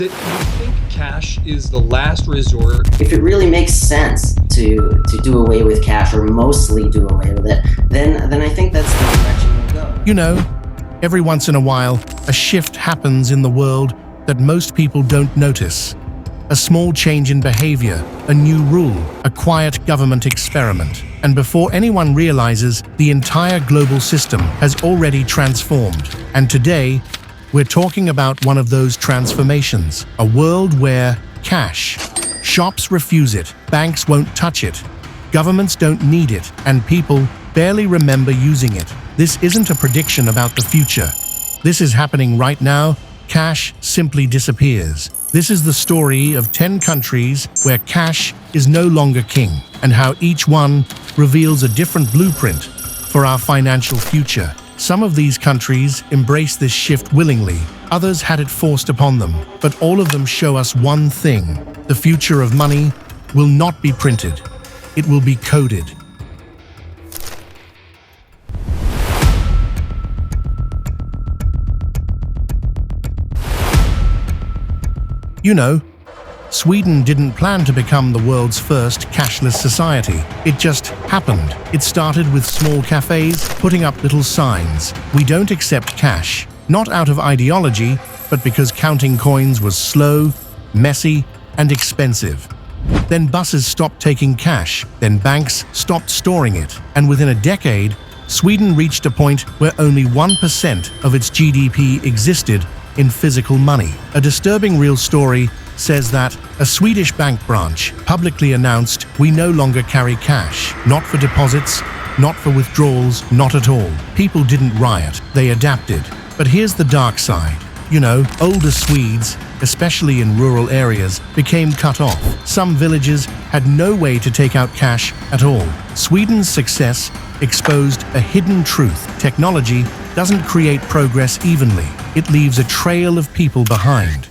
That you think cash is the last resort. If it really makes sense to do away with cash, or mostly do away with it, then I think that's the direction we'll go. You know, every once in a while, a shift happens in the world that most people don't notice. A small change in behavior, a new rule, a quiet government experiment. And before anyone realizes, the entire global system has already transformed. And today, we're talking about one of those transformations, a world where cash, shops refuse it, banks won't touch it, governments don't need it, and people barely remember using it. This isn't a prediction about the future. This is happening right now. Cash simply disappears. This is the story of 10 countries where cash is no longer king, and how each one reveals a different blueprint for our financial future. Some of these countries embrace this shift willingly, others had it forced upon them, but all of them show us one thing: the future of money will not be printed, it will be coded. You know, Sweden didn't plan to become the world's first cashless society. It just happened. It started with small cafes putting up little signs. We don't accept cash. Not out of ideology, but because counting coins was slow, messy, and expensive. Then buses stopped taking cash. Then banks stopped storing it. And within a decade, Sweden reached a point where only 1% of its GDP existed in physical money. A disturbing real story says that a Swedish bank branch publicly announced, "We no longer carry cash, not for deposits, not for withdrawals, not at all." People didn't riot, they adapted. But here's the dark side. You know, older Swedes, especially in rural areas, became cut off. Some villages had no way to take out cash at all. Sweden's success exposed a hidden truth. Technology doesn't create progress evenly. It leaves a trail of people behind.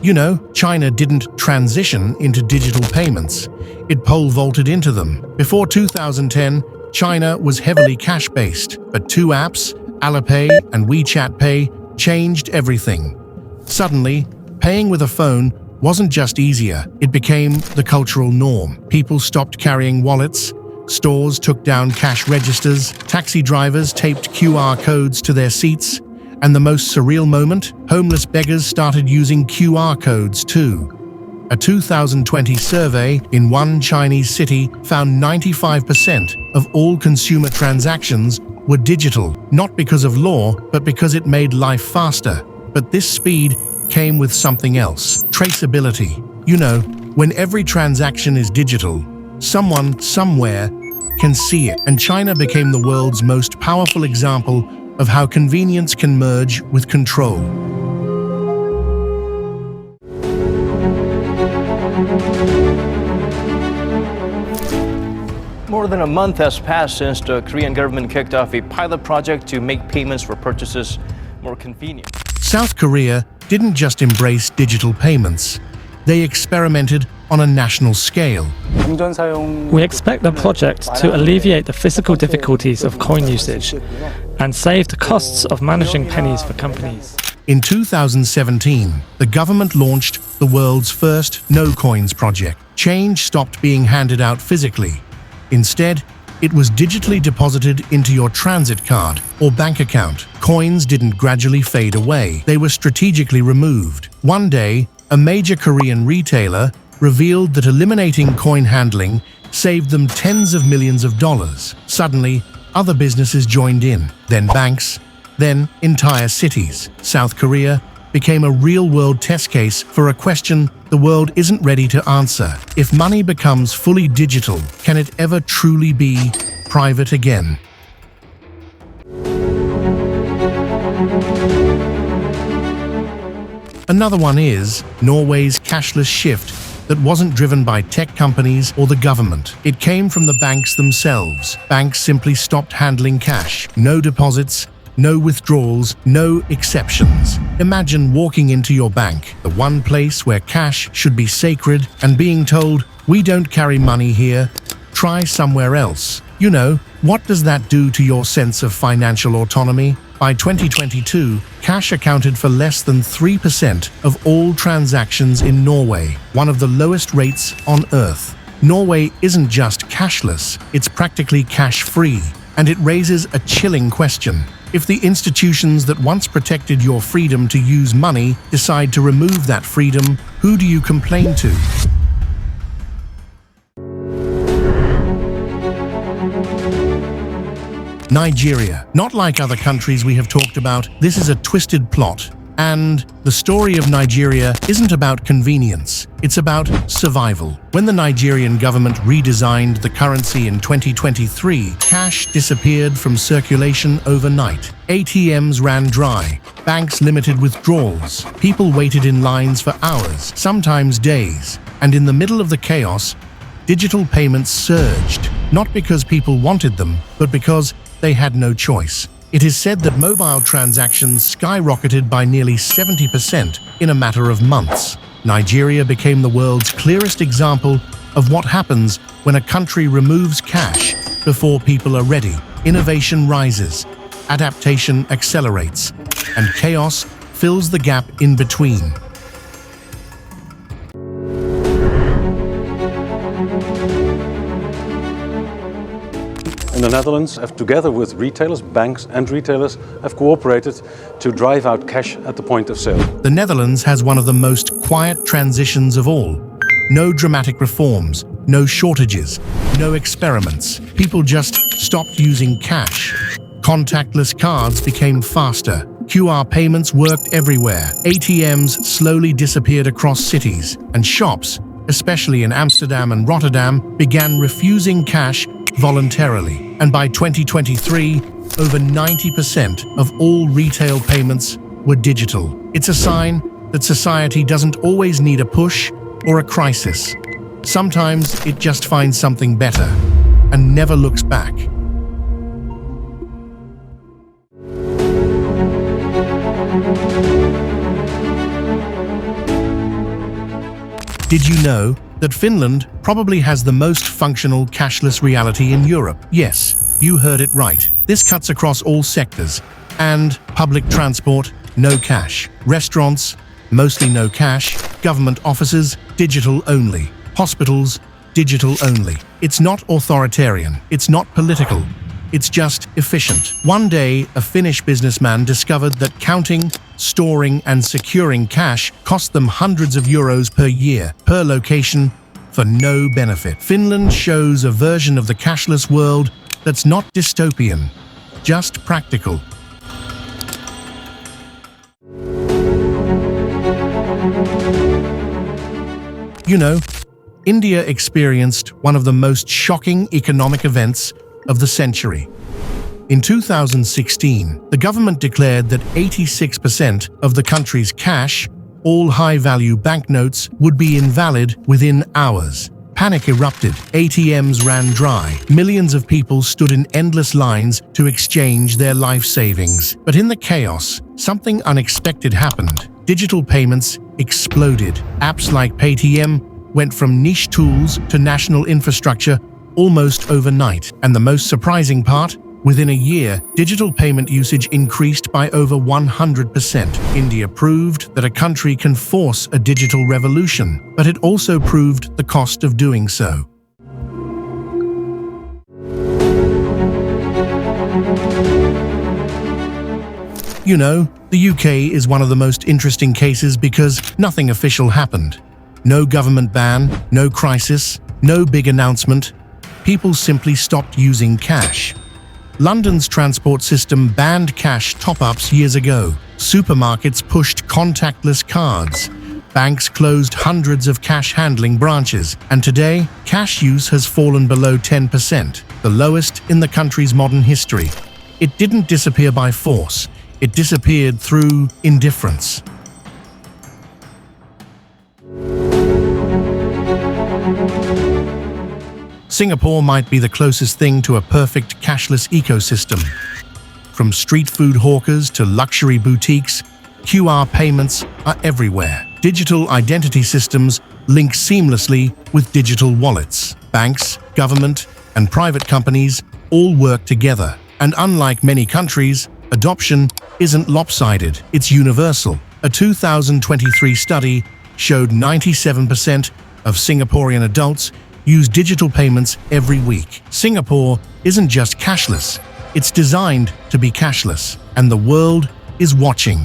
You know, China didn't transition into digital payments. It pole vaulted into them. Before 2010, China was heavily cash-based, but two apps, Alipay and WeChat Pay, changed everything. Suddenly, paying with a phone wasn't just easier, it became the cultural norm. People stopped carrying wallets, stores took down cash registers, taxi drivers taped QR codes to their seats, and the most surreal moment, homeless beggars started using QR codes too. A 2020 survey in one Chinese city found 95% of all consumer transactions were digital, not because of law, but because it made life faster. But this speed came with something else: traceability. You know, when every transaction is digital, someone, somewhere, can see it. And China became the world's most powerful example of how convenience can merge with control. More than a month has passed since the Korean government kicked off a pilot project to make payments for purchases more convenient. South Korea didn't just embrace digital payments, they experimented on a national scale. We expect the project to alleviate the physical difficulties of coin usage and save the costs of managing pennies for companies. In 2017, the government launched the world's first No Coins project. Change stopped being handed out physically. Instead, it was digitally deposited into your transit card or bank account. Coins didn't gradually fade away, they were strategically removed. One day, a major Korean retailer revealed that eliminating coin handling saved them tens of millions of dollars. Suddenly, other businesses joined in, then banks, then entire cities. South Korea became a real-world test case for a question the world isn't ready to answer. If money becomes fully digital, can it ever truly be private again? Another one is Norway's cashless shift that wasn't driven by tech companies or the government. It came from the banks themselves. Banks simply stopped handling cash. No deposits, no withdrawals, no exceptions. Imagine walking into your bank, the one place where cash should be sacred, and being told, "We don't carry money here, try somewhere else." You know, what does that do to your sense of financial autonomy? By 2022, cash accounted for less than 3% of all transactions in Norway, one of the lowest rates on Earth. Norway isn't just cashless, it's practically cash-free, and it raises a chilling question. If the institutions that once protected your freedom to use money decide to remove that freedom, who do you complain to? Nigeria. Not like other countries we have talked about, this is a twisted plot. And the story of Nigeria isn't about convenience, it's about survival. When the Nigerian government redesigned the currency in 2023, cash disappeared from circulation overnight. ATMs ran dry, banks limited withdrawals, people waited in lines for hours, sometimes days. And in the middle of the chaos, digital payments surged, not because people wanted them, but because they had no choice. It is said that mobile transactions skyrocketed by nearly 70% in a matter of months. Nigeria became the world's clearest example of what happens when a country removes cash before people are ready. Innovation rises, adaptation accelerates, and chaos fills the gap in between. In the Netherlands, together with retailers, banks and retailers, have cooperated to drive out cash at the point of sale. The Netherlands has one of the most quiet transitions of all. No dramatic reforms, no shortages, no experiments. People just stopped using cash. Contactless cards became faster. QR payments worked everywhere. ATMs slowly disappeared across cities, and shops, especially in Amsterdam and Rotterdam, began refusing cash voluntarily. And by 2023, over 90% of all retail payments were digital. It's a sign that society doesn't always need a push or a crisis. Sometimes it just finds something better and never looks back. Did you know that Finland probably has the most functional cashless reality in Europe? Yes, you heard it right. This cuts across all sectors. And public transport, no cash. Restaurants, mostly no cash. Government offices, digital only. Hospitals, digital only. It's not authoritarian. It's not political. It's just efficient. One day, a Finnish businessman discovered that counting, storing, and securing cash cost them hundreds of euros per year, per location, for no benefit. Finland shows a version of the cashless world that's not dystopian, just practical. You know, India experienced one of the most shocking economic events of the century. In 2016, the government declared that 86% of the country's cash, all high-value banknotes, would be invalid within hours. Panic erupted, ATMs ran dry, millions of people stood in endless lines to exchange their life savings. But in the chaos, something unexpected happened. Digital payments exploded. Apps like Paytm went from niche tools to national infrastructure almost overnight. And the most surprising part? Within a year, digital payment usage increased by over 100%. India proved that a country can force a digital revolution, but it also proved the cost of doing so. You know, the UK is one of the most interesting cases because nothing official happened. No government ban, no crisis, no big announcement. People simply stopped using cash. London's transport system banned cash top-ups years ago. Supermarkets pushed contactless cards. Banks closed hundreds of cash-handling branches. And today, cash use has fallen below 10%, the lowest in the country's modern history. It didn't disappear by force. It disappeared through indifference. Singapore might be the closest thing to a perfect cashless ecosystem. From street food hawkers to luxury boutiques, QR payments are everywhere. Digital identity systems link seamlessly with digital wallets. Banks, government, and private companies all work together. And unlike many countries, adoption isn't lopsided, it's universal. A 2023 study showed 97% of Singaporean adults use digital payments every week. Singapore isn't just cashless, it's designed to be cashless, and the world is watching.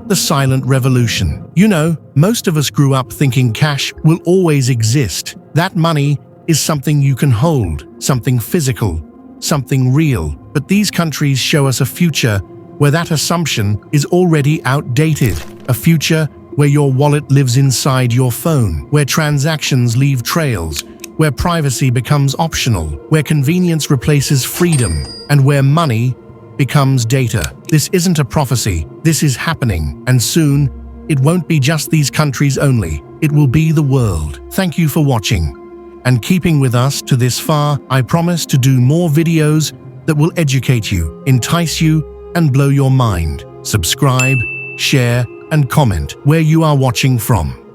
The silent revolution. You know, most of us grew up thinking cash will always exist. That money is something you can hold, something physical, something real. But these countries show us a future where that assumption is already outdated. A future where your wallet lives inside your phone, where transactions leave trails, where privacy becomes optional, where convenience replaces freedom, and where money becomes data. This isn't a prophecy, this is happening, and soon it won't be just these countries only, it will be the world. Thank you for watching. And keeping with us to this far, I promise to do more videos that will educate you, entice you, and blow your mind. Subscribe, share, and comment where you are watching from.